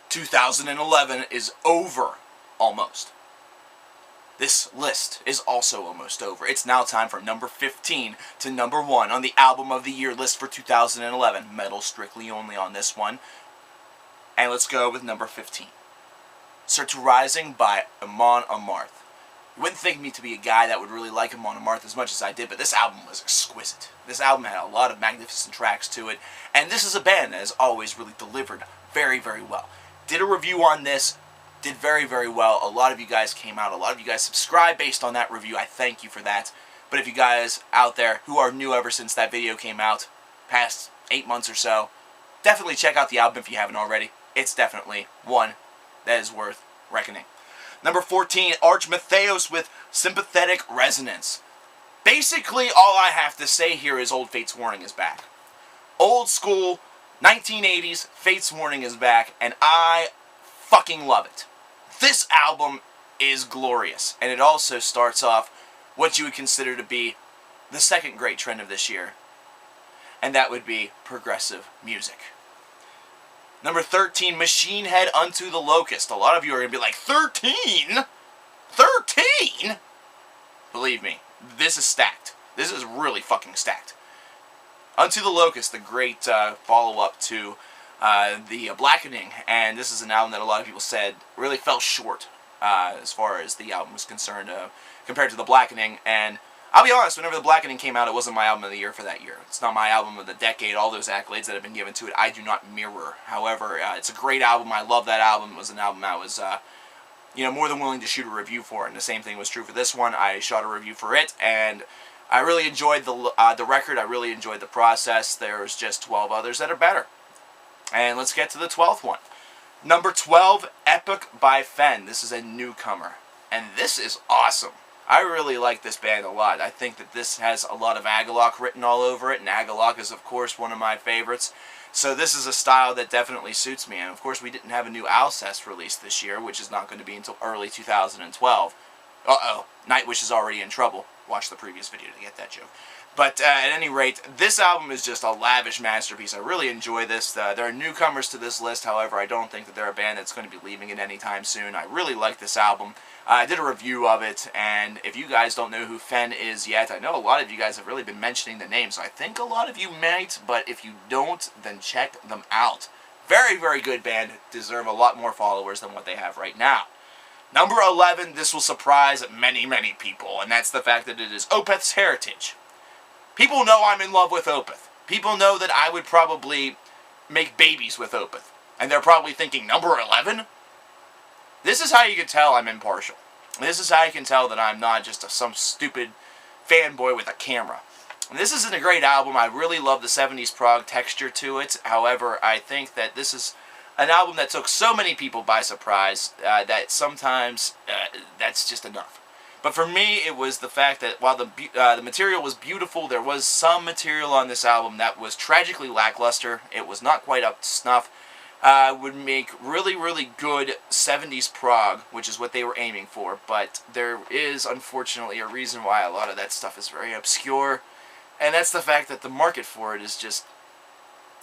2011 is over, almost. This list is also almost over. It's now time for number 15 to number 1 on the Album of the Year list for 2011. Metal strictly only on this one. And let's go with number 15. Search Rising by Amon Amarth. You wouldn't think me to be a guy that would really like Amon Amarth as much as I did, but this album was exquisite. This album had a lot of magnificent tracks to it, and this is a band that has always really delivered very, very well. Did a review on this, did very, very well. A lot of you guys came out, a lot of you guys subscribed based on that review. I thank you for that. But if you guys out there who are new ever since that video came out, past 8 months or so, definitely check out the album if you haven't already. It's definitely one that is worth reckoning. Number 14, Arch Matheos with Sympathetic Resonance. Basically, all I have to say here is Old Fate's Warning is back. Old school, 1980s, Fate's Warning is back, and I fucking love it. This album is glorious, and it also starts off what you would consider to be the second great trend of this year, and that would be progressive music. Number 13, Machine Head Unto the Locust. A lot of you are going to be like, 13? 13? Believe me, this is stacked. This is really fucking stacked. Unto the Locust, the great follow-up to the Blackening, and this is an album that a lot of people said really fell short as far as the album was concerned compared to the Blackening, and I'll be honest, whenever the Blackening came out, it wasn't my album of the year for that year. It's not my album of the decade. All those accolades that have been given to it, I do not mirror. However, it's a great album. I love that album. It was an album I was, more than willing to shoot a review for, and the same thing was true for this one. I shot a review for it, and I really enjoyed the record. I really enjoyed the process. There's just 12 others that are better. And let's get to the 12th one. Number 12, Epic by Fen. This is a newcomer, and this is awesome. I really like this band a lot. I think that this has a lot of Agalloch written all over it, and Agalloch is, of course, one of my favorites. So this is a style that definitely suits me. And, of course, we didn't have a new Alcest release this year, which is not going to be until early 2012. Uh-oh, Nightwish is already in trouble. Watch the previous video to get that joke. But at any rate, this album is just a lavish masterpiece. I really enjoy this. There are newcomers to this list, however, I don't think that they're a band that's going to be leaving it anytime soon. I really like this album. I did a review of it, and if you guys don't know who Fen is yet, I know a lot of you guys have really been mentioning the name, so I think a lot of you might, but if you don't, then check them out. Very, very good band. Deserve a lot more followers than what they have right now. Number 11, this will surprise many, many people, and that's the fact that it is Opeth's Heritage. People know I'm in love with Opeth. People know that I would probably make babies with Opeth, and they're probably thinking, number 11? This is how you can tell I'm impartial. This is how you can tell that I'm not just some stupid fanboy with a camera. And this isn't a great album. I really love the 70s prog texture to it. However, I think that this is an album that took so many people by surprise that sometimes that's just enough. But for me, it was the fact that while the material was beautiful, there was some material on this album that was tragically lackluster. It was not quite up to snuff. Would make really, really good 70s prog, which is what they were aiming for, but there is, unfortunately, a reason why a lot of that stuff is very obscure, and that's the fact that the market for it is just,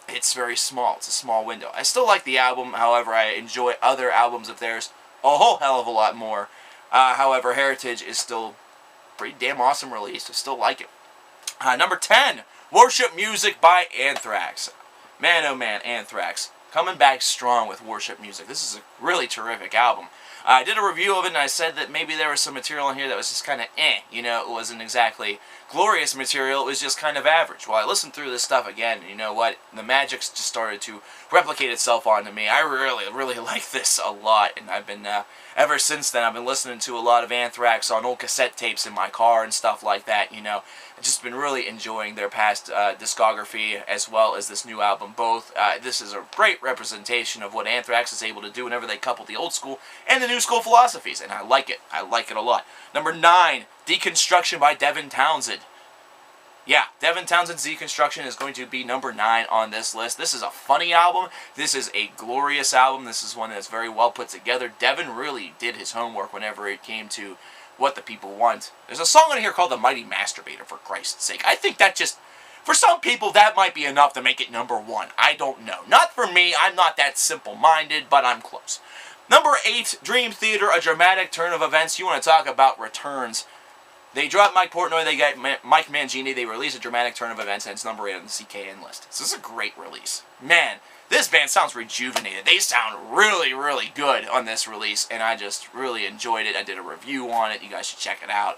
it's very small. It's a small window. I still like the album, however, I enjoy other albums of theirs a whole hell of a lot more. However, Heritage is still a pretty damn awesome release. I still like it. Number 10, Worship Music by Anthrax. Man, oh man, Anthrax. Coming back strong with Worship Music. This is a really terrific album. I did a review of it, and I said that maybe there was some material in here that was just kind of it wasn't exactly glorious material, it was just kind of average. Well, I listened through this stuff again, and you know what? The magic's just started to replicate itself onto me. I really, really like this a lot, and I've been, ever since then, I've been listening to a lot of Anthrax on old cassette tapes in my car and stuff like that, I've just been really enjoying their past discography as well as this new album. Both, this is a great representation of what Anthrax is able to do whenever they couple the old school and the new school philosophies, and I like it. I like it a lot. Number 9, Deconstruction by Devin Townsend. Yeah, Devin Townsend's Deconstruction is going to be number 9 on this list. This is a funny album. This is a glorious album. This is one that's very well put together. Devin really did his homework whenever it came to what the people want. There's a song on here called The Mighty Masturbator, for Christ's sake. I think that just, For some people, that might be enough to make it number 1. I don't know. Not for me. I'm not that simple-minded, but I'm close. Number 8, Dream Theater, a dramatic turn of events. You want to talk about returns. They dropped Mike Portnoy, they got Mike Mangini, they released a dramatic turn of events, and it's number 8 on the CKN list. So this is a great release. Man, this band sounds rejuvenated. They sound really, really good on this release, and I just really enjoyed it. I did a review on it. You guys should check it out.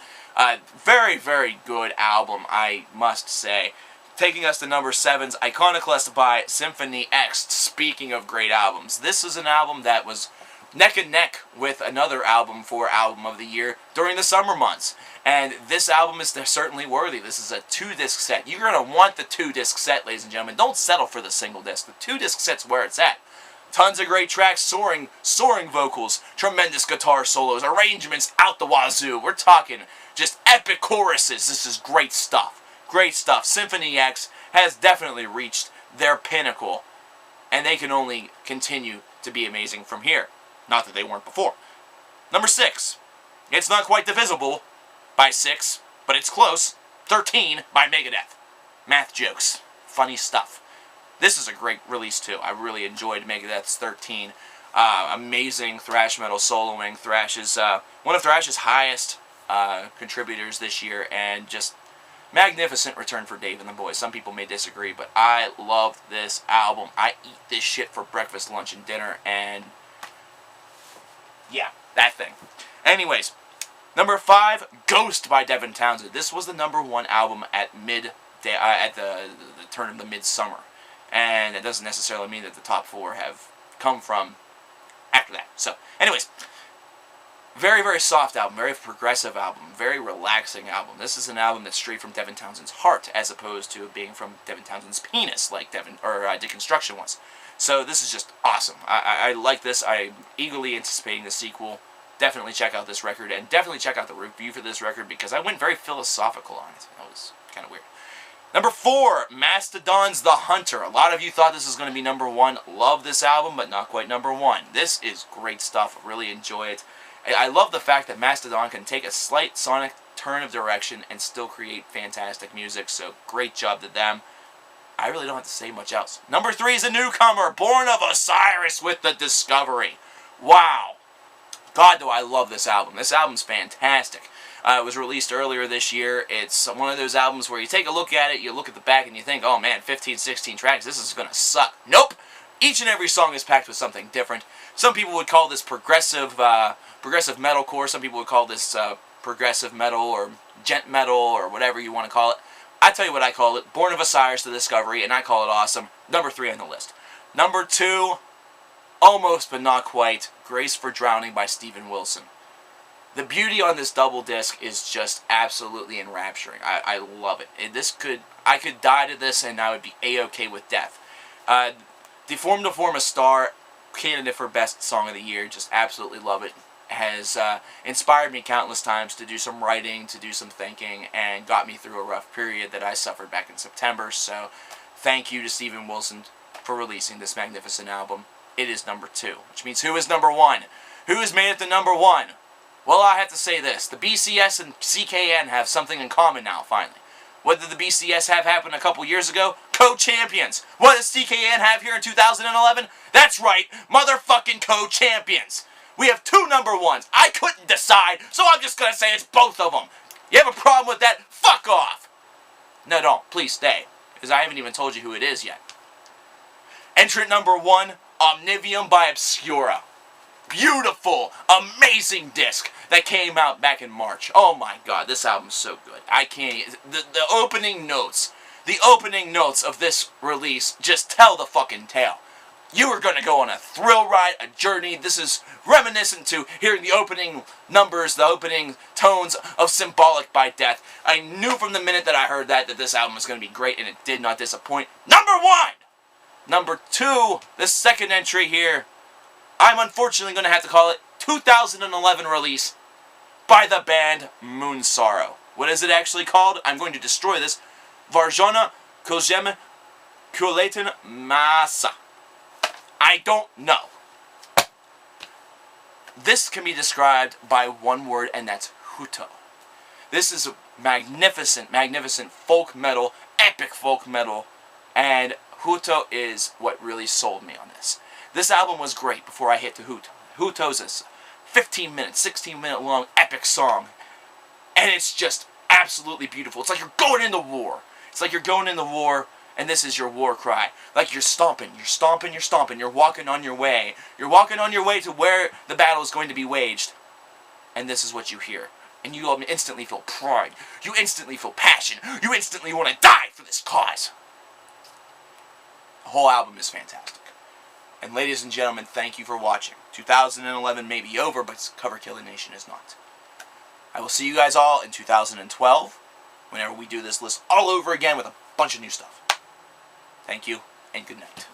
Very, very good album, I must say. Taking us to number 7's Iconoclast by Symphony X. Speaking of great albums, this is an album that was neck and neck with another album for Album of the Year during the summer months. And this album is certainly worthy. This is a 2-disc set. You're going to want the 2-disc set, ladies and gentlemen. Don't settle for the single disc. The 2-disc set's where it's at. Tons of great tracks, soaring vocals, tremendous guitar solos, arrangements out the wazoo. We're talking just epic choruses. This is great stuff. Great stuff. Symphony X has definitely reached their pinnacle, and they can only continue to be amazing from here. Not that they weren't before. Number 6. It's not quite divisible by 6, but it's close. 13 by Megadeth. Math jokes. Funny stuff. This is a great release, too. I really enjoyed Megadeth's 13. Amazing thrash metal soloing. Thrash is one of Thrash's highest contributors this year, and just magnificent return for Dave and the boys. Some people may disagree, but I love this album. I eat this shit for breakfast, lunch, and dinner, and yeah, that thing. Anyways, number 5, Ghost by Devin Townsend. This was the number 1 album at the turn of the midsummer. And it doesn't necessarily mean that the top 4 have come from after that. So, anyways, very, very soft album, very progressive album, very relaxing album. This is an album that's straight from Devin Townsend's heart, as opposed to being from Devin Townsend's penis, like Deconstruction was. So this is just awesome. I like this. I'm eagerly anticipating the sequel. Definitely check out this record, and definitely check out the review for this record, because I went very philosophical on it. That was kind of weird. Number 4, Mastodons the Hunter. A lot of you thought this was going to be number 1. Love this album, but not quite number 1. This is great stuff. I really enjoy it. I love the fact that Mastodon can take a slight sonic turn of direction and still create fantastic music, so great job to them. I really don't have to say much else. Number 3 is a newcomer, Born of Osiris with the Discovery. Wow. God, do I love this album. This album's fantastic. It was released earlier this year. It's one of those albums where you take a look at it, you look at the back, and you think, oh man, 15, 16 tracks, this is going to suck. Nope. Each and every song is packed with something different. Some people would call this progressive metalcore. Some people would call this progressive metal or gent metal or whatever you want to call it. I tell you what I call it. Born of Osiris, The Discovery, and I call it awesome. Number 3 on the list. Number 2, almost but not quite, Grace for Drowning by Steven Wilson. The beauty on this double disc is just absolutely enrapturing. I love it. I could die to this and I would be A-okay with death. Deformed to Form a Star, candidate for Best Song of the Year. Just absolutely love it. Has inspired me countless times to do some writing, to do some thinking, and got me through a rough period that I suffered back in September. So thank you to Steven Wilson for releasing this magnificent album. It is number 2, which means who is number 1? Who has made it to number 1? Well, I have to say this. The BCS and CKN have something in common now, finally. What did the BCS have happen a couple years ago? Co-champions. What does CKN have here in 2011? That's right, motherfucking co-champions. We have 2 number 1s. I couldn't decide, so I'm just going to say it's both of them. You have a problem with that? Fuck off. No, don't. Please stay, because I haven't even told you who it is yet. Entrant number 1, Omnivium by Obscura. Beautiful, amazing disc that came out back in March. Oh my god, this album's so good. I can't... The opening notes of this release just tell the fucking tale. You are going to go on a thrill ride, a journey. This is reminiscent to hearing the opening numbers, the opening tones of Symbolic by Death. I knew from the minute that I heard that this album was going to be great, and it did not disappoint. Number 1! Number 2, the second entry here, I'm unfortunately going to have to call it 2011 release by the band MOONSORROW. What is it actually called? I'm going to destroy this. Varjona Kojem Kuleten Masa. I don't know. This can be described by one word, and that's Huto. This is a magnificent, magnificent folk metal, epic folk metal, and Huto is what really sold me on this. This album was great before I hit to Huto. Huto's a 15 minute, 16 minute long epic song, and it's just absolutely beautiful. It's like you're going into war. It's like you're going into war, and this is your war cry. Like you're stomping, you're stomping, you're stomping, you're walking on your way. You're walking on your way to where the battle is going to be waged, and this is what you hear. And you instantly feel pride. You instantly feel passion. You instantly want to die for this cause. The whole album is fantastic. And ladies and gentlemen, thank you for watching. 2011 may be over, but Cover Killer Nation is not. I will see you guys all in 2012, whenever we do this list all over again with a bunch of new stuff. Thank you, and good night.